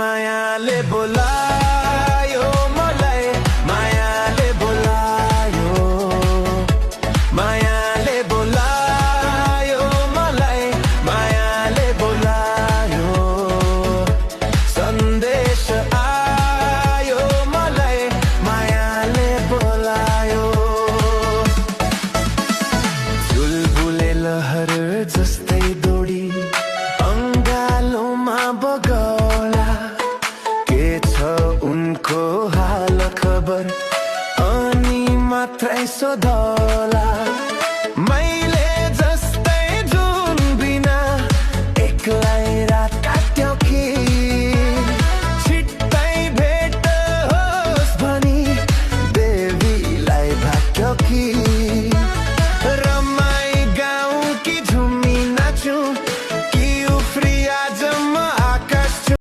मायाले बोलायो मलाई, मायाले बोलायो, मायाले बोलायो मलाई, मायाले बोलायो। सन्देश आयो मलाई, मायाले बोलायो। चुलबुले लहर जस्तै दौडी अङ्गालोमा बगौला। के छ उनको हाल खबर अनि मात्रै सोध।